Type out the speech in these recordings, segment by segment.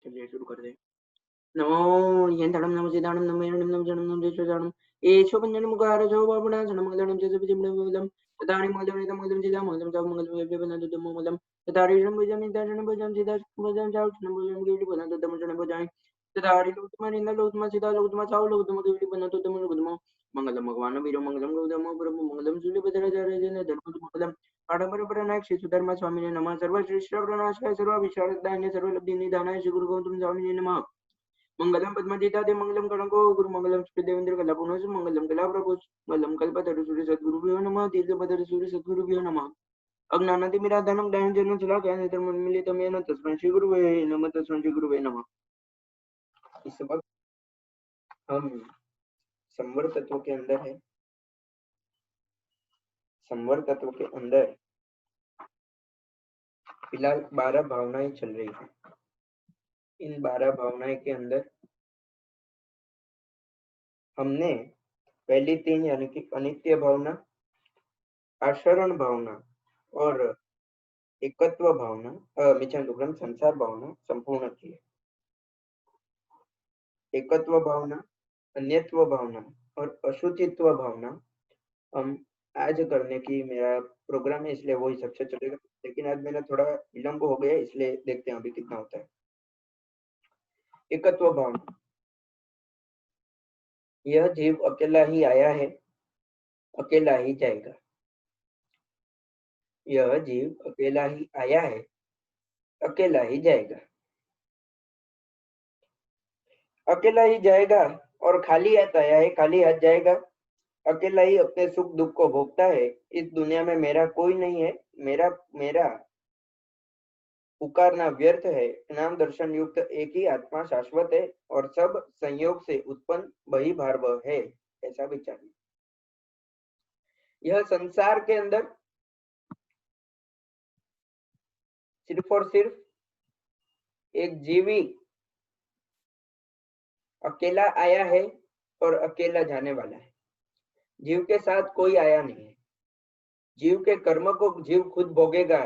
चलिए शुरू कर दें। नमो यंतरणं नमो सिद्धाणं नमो यरणं नमो जनं नमो देशोजानं एषो पञ्जनं मुखारजो वापुणासनं मङ्गलं च सविजिम्बलं तदानि मङ्गलं मङ्गलं चिदामङ्गलं च मङ्गलं वेद्यवन्दं मङ्गलं तदारिषं भुजं निदानं भुजं चिदाशं चाउषं भुजं गिरि बनतं तमजनं भुजाय तदारि लोकमानिन्द लोकमा सीता लोकमा चाउ लोकमा गिरि बनतं तमजनं मंगलम भगवान वीरो मंगलम गौतम प्रभु मंगलम सूर्यभद्राचार्य जन धर्म मंगलम आडंबर श्री धर्म स्वामी नमः सर्व श्रेष्ठ प्रणाशाय सर्व विशारदाय सर्व लब्धि निधानाय श्री गुरु गौतम स्वामी नमः मंगलम पद्मतीतादे मंगलम कणको गुरु मंगलम देवेंद्र कला पुनः मंगलम कला प्रभु मंगलम कल्पतरु सूर्य सद्गुरुभ्यो नमः दीर्घपदर सूर्य सद्गुरुभ्यो नमः अज्ञानाति मिराधनम दयं जन चला ज्ञान धर्म मिलितमेन तस्मै श्री गुरुवे नमः तस्मै श्री गुरुवे नमः। इस वक्त हम संवर तत्व के अंदर है। संवर तत्व के अंदर फिलहाल 12 भावनाएं चल रही हैं। इन 12 भावनाएं के अंदर हमने पहली 3 यानी कि अनित्य भावना, आशरण भावना और एकत्व भावना मिच्छन दुग्रम संसार भावना संपूर्ण की है। एकत्व भावना, अन्यत्व भावना और अशुचित्व भावना हम आज करने की मेरा प्रोग्राम है, इसलिए वो हिसाब से चलेगा। लेकिन आज मेरा थोड़ा विलंब हो गया, इसलिए देखते हैं अभी कितना होता है। एकत्व भावना, यह जीव अकेला ही आया है, अकेला ही जाएगा। यह जीव अकेला ही आया है, अकेला ही जाएगा। अकेला ही जाएगा और खाली हाथ आया है, खाली हाथ जाएगा। अकेला ही अपने सुख दुख को भोगता है। इस दुनिया में मेरा कोई नहीं है, मेरा पुकारना व्यर्थ है। नाम दर्शन युक्त एक ही आत्मा शाश्वत है और सब संयोग से उत्पन्न वही भार्गव है, ऐसा विचारिए। यह संसार के अंदर सिर्फ और सिर्फ एक जीवी अकेला आया है और अकेला जाने वाला है। जीव के साथ कोई आया नहीं है। जीव के कर्म को जीव खुद भोगेगा,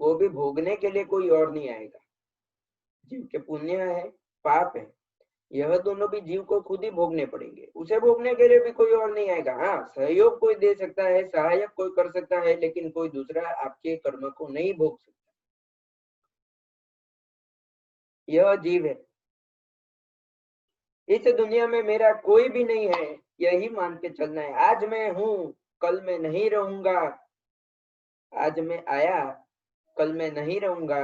वो भी भोगने के लिए कोई और नहीं आएगा। जीव के पुण्य है, पाप है, यह दोनों भी जीव को खुद ही भोगने पड़ेंगे। उसे भोगने के लिए भी कोई और नहीं आएगा। हाँ, सहयोग कोई दे सकता है, सहायक कोई कर सकता है, लेकिन कोई दूसरा आपके कर्म को नहीं भोग सकता। यह जीव है। इस दुनिया में मेरा कोई भी नहीं है, यही मान के चलना है। आज मैं हूं, कल मैं नहीं रहूंगा। आज मैं आया, कल मैं नहीं रहूंगा।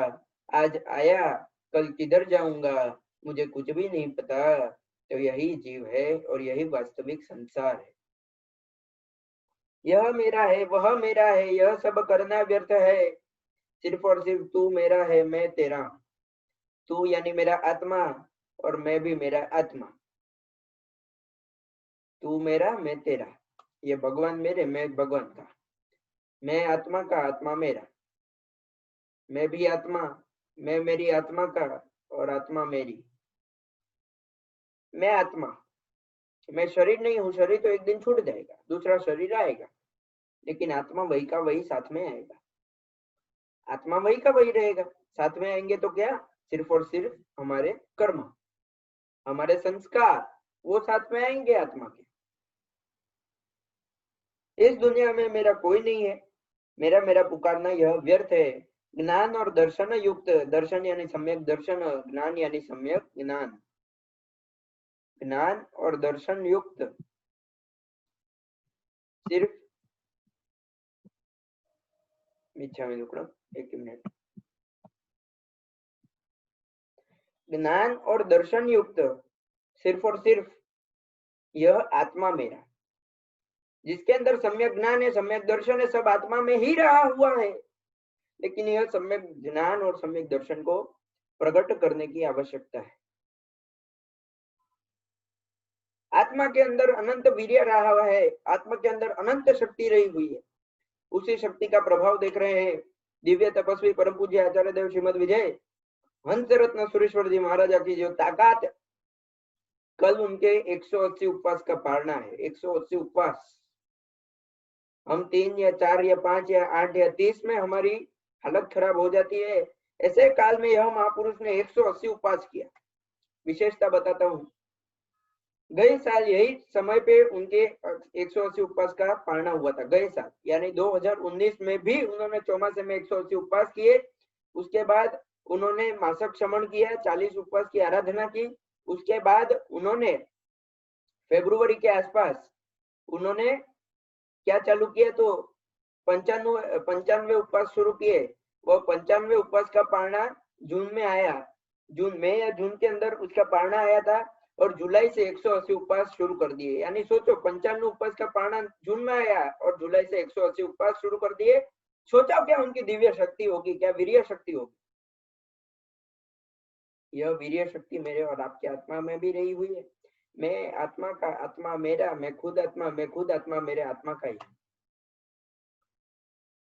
आज आया, कल किधर जाऊंगा, मुझे कुछ भी नहीं पता। तो यही जीव है और यही वास्तविक संसार है। यह मेरा है, वह मेरा है, यह सब करना व्यर्थ है। सिर्फ और सिर्फ तू मेरा है, मैं तेरा। तू यानी मेरा आत्मा और मैं भी मेरा आत्मा। तू मेरा, मैं तेरा। ये भगवान मेरे, मैं भगवान का। मैं आत्मा का, आत्मा मेरा। मैं भी आत्मा, मैं मेरी आत्मा का और आत्मा मेरी। मैं आत्मा, मैं शरीर नहीं हूँ। शरीर तो एक दिन छूट जाएगा, दूसरा शरीर आएगा, लेकिन आत्मा वही का वही साथ में आएगा। आत्मा वही का वही रहेगा। साथ में आएंगे तो क्या? सिर्फ और सिर्फ हमारे कर्म, हमारे संस्कार, वो साथ में आएंगे आत्मा के। इस दुनिया में मेरा कोई नहीं है। मेरा पुकारना यह व्यर्थ है। ज्ञान और दर्शन युक्त, दर्शन यानी सम्यक दर्शन, ज्ञान यानी सम्यक ज्ञान। ज्ञान और दर्शन युक्त सिर्फ एक मिनट। ज्ञान और दर्शन युक्त सिर्फ और सिर्फ यह आत्मा मेरा, जिसके अंदर सम्यक ज्ञान है, सम्यक दर्शन है, सब आत्मा में ही रहा हुआ है। लेकिन यह सम्यक ज्ञान और सम्यक दर्शन को प्रकट करने की आवश्यकता है। आत्मा के अंदर अनंत वीर्य रहा हुआ है, आत्मा के अंदर अनंत शक्ति रही हुई है। उसी शक्ति का प्रभाव देख रहे हैं दिव्य तपस्वी परम पूज्य आचार्य देव श्रीमद विजय हंस रत्न सुरेश्वर जी महाराजा की जो ताकत। कल उनके 180 उपवास का पारना है। 180 उपवास। हम 3 या 4 या 5 या 8 या 30 में हमारी हालत खराब हो जाती है। ऐसे काल में यह महापुरुष ने 180 उपवास किया। विशेषता बताता हूँ। गए साल यही समय पे उनके 180 उपवास का पालना हुआ था, गए साल यानी 2019 में भी उन्होंने चौमासे में 180 उपवास किए। उसके बाद उन्होंने मासक श्रमण किया, 40 उपवास की आराधना की। उसके बाद उन्होंने फरवरी के आसपास उन्होंने क्या चालू किया, तो 95 उपवास शुरू किए। वो 95 उपवास का पालना जून में आया, जून में या जून के अंदर उसका पालना आया था, और जुलाई से 180 उपवास शुरू कर दिए। यानी सोचो 95 उपवास का पालना जून में आया और जुलाई से 180 उपवास शुरू कर दिए। सोचा क्या उनकी दिव्य शक्ति होगी, क्या वीर्य शक्ति होगी। यह वीर्य शक्ति मेरे और आपके आत्मा में भी रही हुई है। मैं आत्मा का, आत्मा मेरा, मैं खुद आत्मा, मैं खुद आत्मा मेरे आत्मा का ही।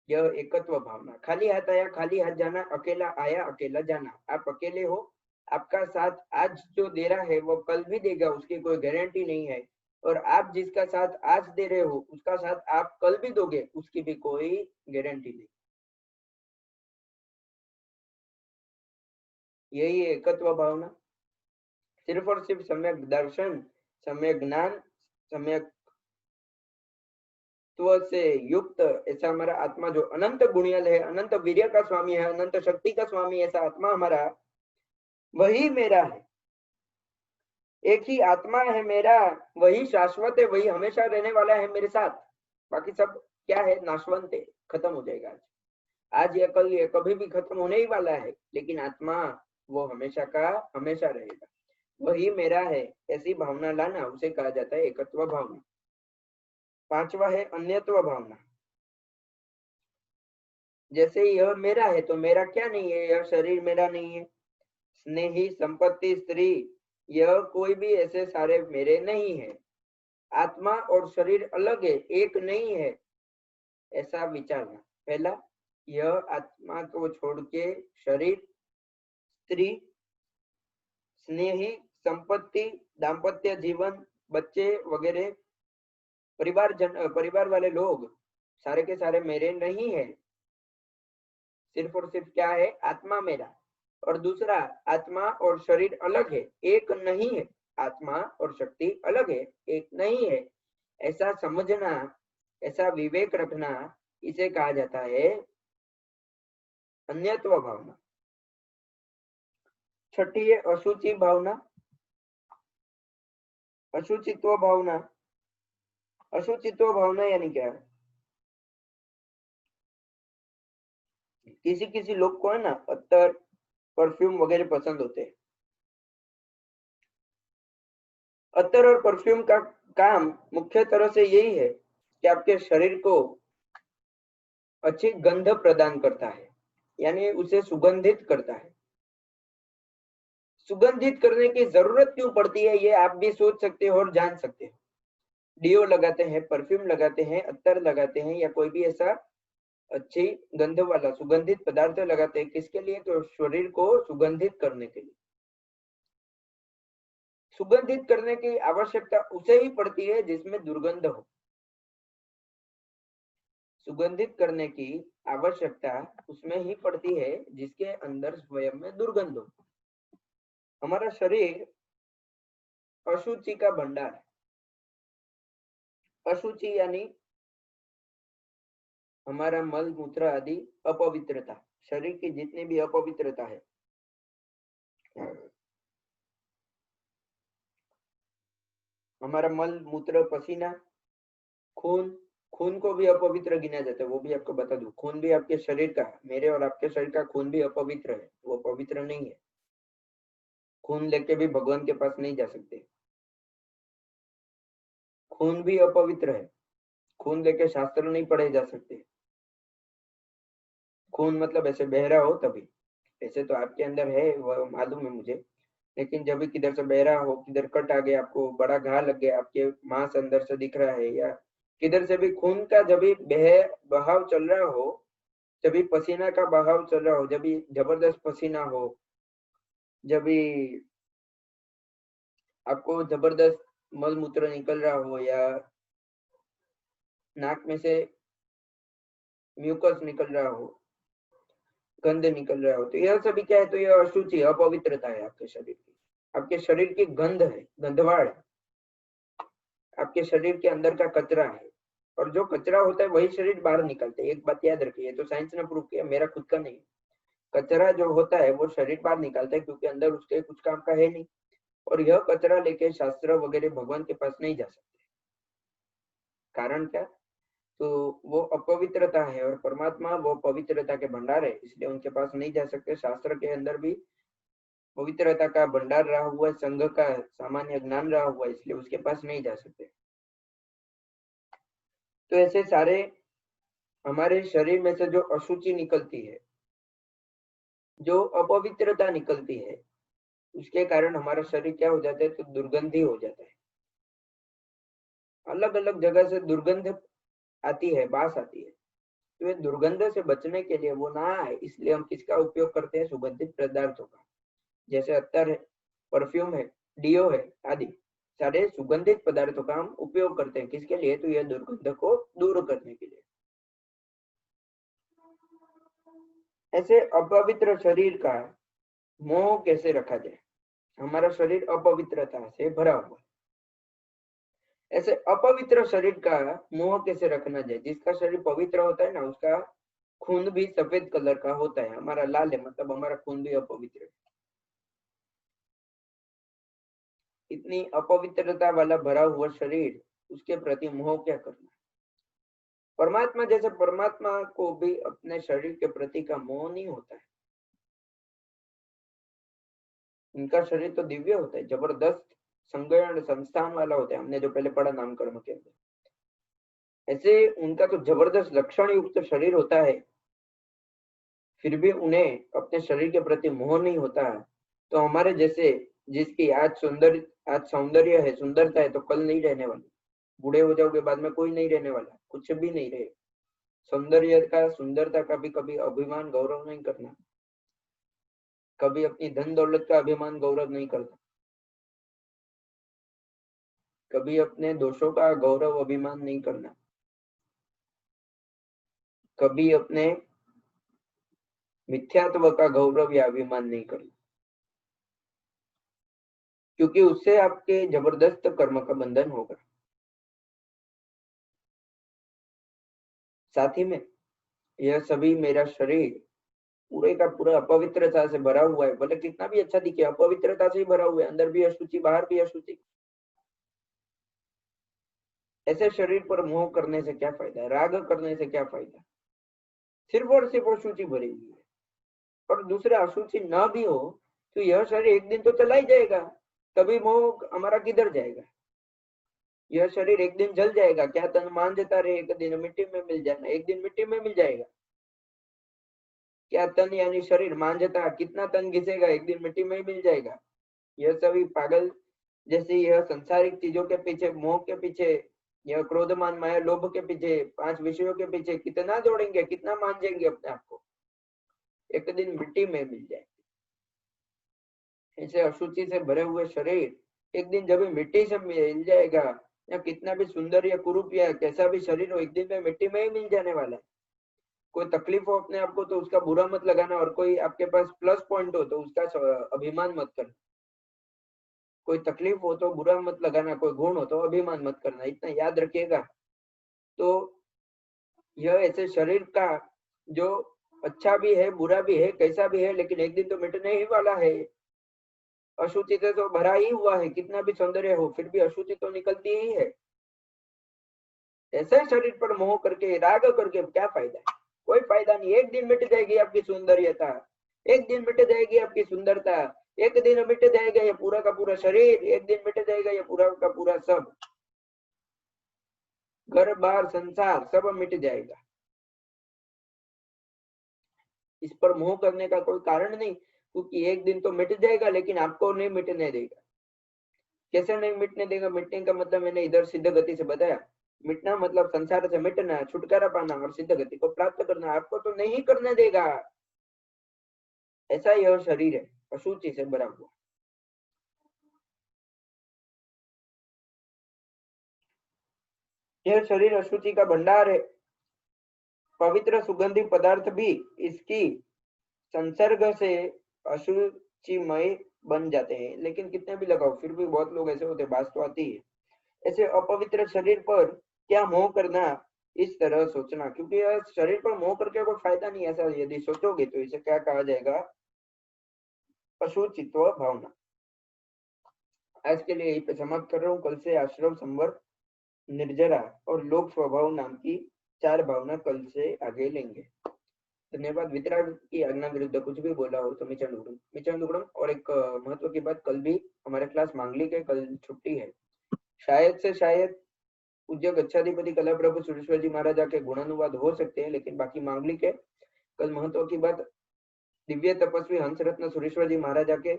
यह एकत्व भावना। खाली हाथ आया खाली हाथ जाना, अकेला आया अकेला जाना। आप अकेले हो, आपका साथ आज जो दे रहा है वो कल भी देगा, उसकी कोई गारंटी नहीं है। और आप जिसका साथ आज दे रहे हो उसका साथ आप कल भी दोगे, उसकी भी कोई गारंटी नहीं। यही है एकत्व भावना। सिर्फ और सिर्फ सम्यक दर्शन, सम्यक ज्ञान, सम्यक से युक्त ऐसा हमारा आत्मा जो अनंत गुणियल है, अनंत वीर्य का स्वामी है, अनंत शक्ति का स्वामी, ऐसा आत्मा हमारा, वही मेरा है। एक ही आत्मा है मेरा, वही शाश्वत है, वही हमेशा रहने वाला है मेरे साथ। बाकी सब क्या है, नाशवंत है, खत्म हो जाएगा। आज या कल ये कभी भी खत्म होने ही वाला है, लेकिन आत्मा वो हमेशा का हमेशा रहेगा। वही मेरा है, ऐसी भावना लाना, उसे कहा जाता है एकत्व भावना। पांचवा है अन्यत्व भावना। जैसे यह मेरा है तो मेरा क्या नहीं है, यह शरीर मेरा नहीं है। स्नेही, संपत्ति, स्त्री, यह कोई भी ऐसे सारे मेरे नहीं है। आत्मा और शरीर अलग है, एक नहीं है, ऐसा विचारना। पहला, यह आत्मा को छोड़ के शरीर, स्त्री, स्नेही, संपत्ति, दाम्पत्य जीवन, बच्चे वगैरह, परिवार वाले लोग सारे के सारे मेरे नहीं है। सिर्फ और सिर्फ क्या है, आत्मा मेरा। और दूसरा, आत्मा और शरीर अलग है, एक नहीं है। आत्मा और शक्ति अलग है, एक नहीं है, ऐसा समझना, ऐसा विवेक रखना, इसे कहा जाता है अन्यत्व भावना। छठी है अशुचि भावना, अशुचित्व भावना। अशुचित्व भावना यानी क्या है, किसी किसी लोग को है ना अत्तर, परफ्यूम वगैरह पसंद होते हैं। अत्तर और परफ्यूम का काम मुख्य तरह से यही है कि आपके शरीर को अच्छी गंध प्रदान करता है, यानी उसे सुगंधित करता है। सुगंधित करने की जरूरत क्यों पड़ती है, ये आप भी सोच सकते हो और जान सकते हो। डियो लगाते हैं, परफ्यूम लगाते हैं, अत्तर लगाते हैं, या कोई भी ऐसा अच्छी गंध वाला सुगंधित पदार्थ लगाते हैं, किसके लिए, तो शरीर को सुगंधित करने के लिए। सुगंधित करने की आवश्यकता उसे ही पड़ती है जिसमें दुर्गंध हो। सुगंधित करने की आवश्यकता उसमें ही पड़ती है जिसके अंदर स्वयं में दुर्गंध हो। हमारा शरीर अशुचि का भंडार है। अशुचि यानी हमारा मल मूत्र आदि अपवित्रता, शरीर की जितनी भी अपवित्रता है, हमारा मल मूत्र, पसीना, खून, खून को भी अपवित्र गिना जाता है। वो भी आपको बता दूं, खून भी आपके शरीर का, मेरे और आपके शरीर का खून भी अपवित्र है, वो पवित्र नहीं है। खून लेके भी भगवान के पास नहीं जा सकते। खून भी अपवित्र है, खून लेके शास्त्र नहीं पढ़े जा सकते। खून मतलब ऐसे बहरा हो तभी, ऐसे तो आपके अंदर है वो मालूम है मुझे, लेकिन जब भी किधर से बहरा हो, किधर कट आ गया, आपको बड़ा घा लग गया, आपके मांस अंदर से दिख रहा है, या किधर से भी खून का जब भी बहाव चल रहा हो, जब भी पसीना का बहाव चल रहा हो, जब भी जबरदस्त पसीना हो, जब भी आपको जबरदस्त मल मूत्र निकल रहा हो, या नाक में से म्यूकस निकल रहा हो, गंध निकल रहा हो, तो यह सभी क्या है, तो यह अशुचि अपवित्रता है आपके शरीर की। आपके शरीर की गंध है, गंधवाड़ है, आपके शरीर के अंदर का कचरा है, और जो कचरा होता है वही शरीर बाहर निकलते है। एक बात याद रखिए, तो साइंस ने प्रूव किया, मेरा खुद का नहीं। कचरा जो होता है वो शरीर बाहर निकालता है, क्योंकि अंदर उसके कुछ काम का है नहीं, और यह कचरा लेके शास्त्र वगैरह भगवान के पास नहीं जा सकते। कारण क्या? तो वो अपवित्रता है, और परमात्मा वो पवित्रता के भंडार है, इसलिए उनके पास नहीं जा सकते। शास्त्र के अंदर भी पवित्रता का भंडार रहा हुआ है, संघ का सामान्य ज्ञान रहा हुआ है, इसलिए उसके पास नहीं जा सकते। तो ऐसे सारे हमारे शरीर में से जो अशुचि निकलती है, जो अपवित्रता निकलती है, उसके कारण हमारा शरीर क्या हो जाता है? तो दुर्गंधी हो जाता है। अलग अलग जगह से दुर्गंध आती है, बास आती है। तो ये दुर्गंध से बचने के लिए वो ना आए, इसलिए हम किसका उपयोग करते हैं? सुगंधित पदार्थों का, जैसे अत्तर है, परफ्यूम है, डियो है आदि सारे सुगंधित पदार्थों का हम उपयोग करते हैं। किसके लिए? तो यह दुर्गंध को दूर करने के लिए। ऐसे अपवित्र शरीर का मोह कैसे रखा जाए? हमारा शरीर अपवित्रता से भरा हुआ है, ऐसे अपवित्र शरीर का मोह कैसे रखना जाए? जिसका शरीर पवित्र होता है ना, उसका खून भी सफेद कलर का होता है। हमारा लाल है, मतलब हमारा खून भी अपवित्र है। इतनी अपवित्रता वाला भरा हुआ शरीर, उसके प्रति मोह क्या करना? परमात्मा जैसे परमात्मा को भी अपने शरीर के प्रति का मोह नहीं होता है। इनका शरीर तो दिव्य होता है, जबरदस्त संगठन संस्थान वाला होता है। हमने जो पहले पढ़ा नामकर्म के अंदर, ऐसे उनका तो जबरदस्त लक्षण युक्त शरीर होता है, फिर भी उन्हें अपने शरीर के प्रति मोह नहीं होता है। तो हमारे जैसे, जिसकी आज सौंदर्य है, सुंदरता है, तो कल नहीं रहने वाली। बूढ़े हो जाओगे, बाद में कोई नहीं रहने वाला, कुछ भी नहीं रहे। सौंदर्य का, सुंदरता का भी कभी अभिमान गौरव नहीं करना, कभी अपनी धन दौलत का अभिमान गौरव नहीं करना, कभी अपने दोषों का गौरव अभिमान नहीं करना, कभी अपने मिथ्यात्व का गौरव या अभिमान नहीं करना, क्योंकि उससे आपके जबरदस्त कर्म का बंधन होगा। साथ ही में यह सभी, मेरा शरीर पूरे का पूरा अपवित्रता से भरा हुआ है, भले कितना भी अच्छा दिखे, अपवित्रता से ही भरा हुआ है, अंदर भी अशुचि, बाहर भी अशुचि। ऐसे शरीर पर मोह करने से क्या फायदा है? राग करने से क्या फायदा? सिर्फ और सिर्फ अशुचि भरी हुई है। और दूसरा, अशुचि ना भी हो तो यह शरीर एक दिन तो चला ही जाएगा, तभी मोह हमारा किधर जाएगा? यह शरीर एक दिन जल जाएगा। क्या तन मान जाता रहे, एक दिन मिट्टी में मिल जाना, एक दिन मिट्टी में मिल जाएगा। क्या तन यानी शरीर मान जाता, कितना तन घिसेगा, एक दिन मिट्टी में ही मिल जाएगा। यह सभी पागल जैसे यह संसारिक चीजों के पीछे, मोह के पीछे, यह क्रोधमान माया लोभ के पीछे, 5 विषयों के पीछे कितना दौड़ेंगे, कितना मान जाएंगे अपने आप को, एक दिन मिट्टी में मिल जाएंगे। ऐसे अशुचि से भरे हुए शरीर एक दिन जब मिट्टी से मिल जाएगा, या कितना भी सुंदर या कुरूप या कैसा भी शरीर हो, एक दिन में मिट्टी में ही मिल जाने वाला है। कोई तकलीफ हो अपने आप को तो उसका बुरा मत लगाना, और कोई आपके पास प्लस पॉइंट हो तो उसका अभिमान मत करना। कोई तकलीफ हो तो बुरा मत लगाना, कोई गुण हो तो अभिमान मत करना, इतना याद रखिएगा। तो यह ऐसे शरीर का जो अच्छा भी है, बुरा भी है, कैसा भी है, लेकिन एक दिन तो मिटने ही वाला है। अशुचि से तो भरा ही हुआ है, कितना भी सौंदर्य हो फिर भी अशुचि तो निकलती ही है। ऐसे शरीर पर मोह करके, राग करके क्या फायदा है? कोई फायदा नहीं। एक दिन मिट जाएगी आपकी सौंदर्यता, एक दिन मिट जाएगी आपकी सुंदरता, एक दिन मिट जाएगा ये पूरा का पूरा शरीर, एक दिन मिट जाएगा ये पूरा का पूरा सब, घर बार संसार सब मिट जाएगा। इस पर मोह करने का कोई कारण नहीं, क्योंकि एक दिन तो मिट जाएगा, लेकिन आपको नहीं मिटने देगा। कैसे नहीं मिटने देगा? मिटने का मतलब मैंने इधर सिद्ध गति से बताया। मिटना मतलब संसार से मिटना, छुटकारा पाना और सिद्ध गति को प्राप्त करना, आपको तो नहीं करने देगा। ऐसा यह शरीर है, अशुचि से भरा हुआ। यह शरीर अशुचि का भंडार है। पवित्र सुगंधी पदार्थ भी इसकी संसर्ग से अशुचिमय बन जाते हैं, लेकिन कितने भी लगाओ फिर भी बहुत लोग ऐसे होते हैं, बात तो आती है। ऐसे अपवित्र शरीर पर क्या मोह करना, इस तरह सोचना, क्योंकि यह शरीर पर मोह करके कोई फायदा नहीं। ऐसा यदि सोचोगे तो इसे क्या कहा जाएगा, पशु चित्व भावना। आज के लिए यही पे समाप्त कर रहा हूँ। कल से आश्रम, संवर, निर्जरा और लोक स्वभाव नाम की 4 भावना कल से आगे लेंगे। धन्यवाद। वितराग की आज्ञा विरुद्ध कुछ भी बोला हो तो मिचन दुगड़म। और एक महत्व की बात, कल भी हमारे क्लास मांगलिक है, कल छुट्टी है। शायद से शायद पूज्य गच्छाधिपति कला प्रभु सुरेश्वर जी महाराजा के गुणानुवाद हो सकते हैं, लेकिन बाकी मांगलिक है। कल महत्व की बात, दिव्य तपस्वी हंस रत्न सुरेश्वर जी महाराजा के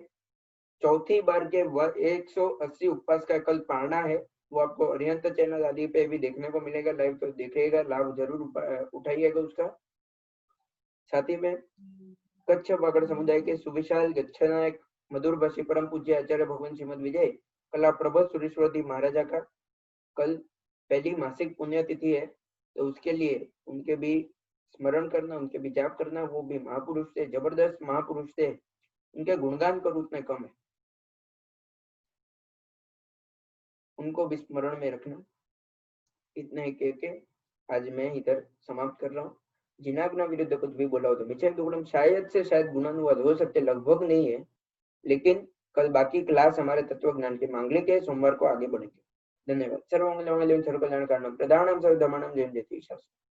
चौथी बार के 180 उपवास का कल पारणा है। वो आपको अरिहंत चैनल आदि पे भी देखने को मिलेगा लाइव, तो देखिएगा, लाभ जरूर उठाइएगा उसका। साथ ही में कच्छ वागड़ समुदाय के सुविशाल गच्छनायक मधुर भाषी परम पूज्य आचार्य भगवान श्रीमद विजय कला प्रभु सुरेश्वर जी महाराजा का कल पहली मासिक पुण्यतिथि है, तो उसके लिए उनके भी स्मरण करना, उनके भी जाप करना। वो भी महापुरुष थे, जबरदस्त महापुरुष थे, उनके गुणगान करो उतने कम है, उनको भी स्मरण में रखना। इतना ही कह के आज मैं इधर समाप्त कर रहा हूँ। जिनाग्ना विरुद्ध कुछ भी बोला हो तो मिचन दुगड़म। शायद से शायद गुणानुवाद हो सकते, लगभग नहीं है, लेकिन कल बाकी क्लास हमारे तत्व ज्ञान के मांगलिक है, सोमवार को आगे बढ़ेंगे। धन्यवाद। सर्वमंगल मांगल्यं सर्वकल्याणकारणं प्रधानम सर्वधर्माणां जयं जयति शास्त्रम्।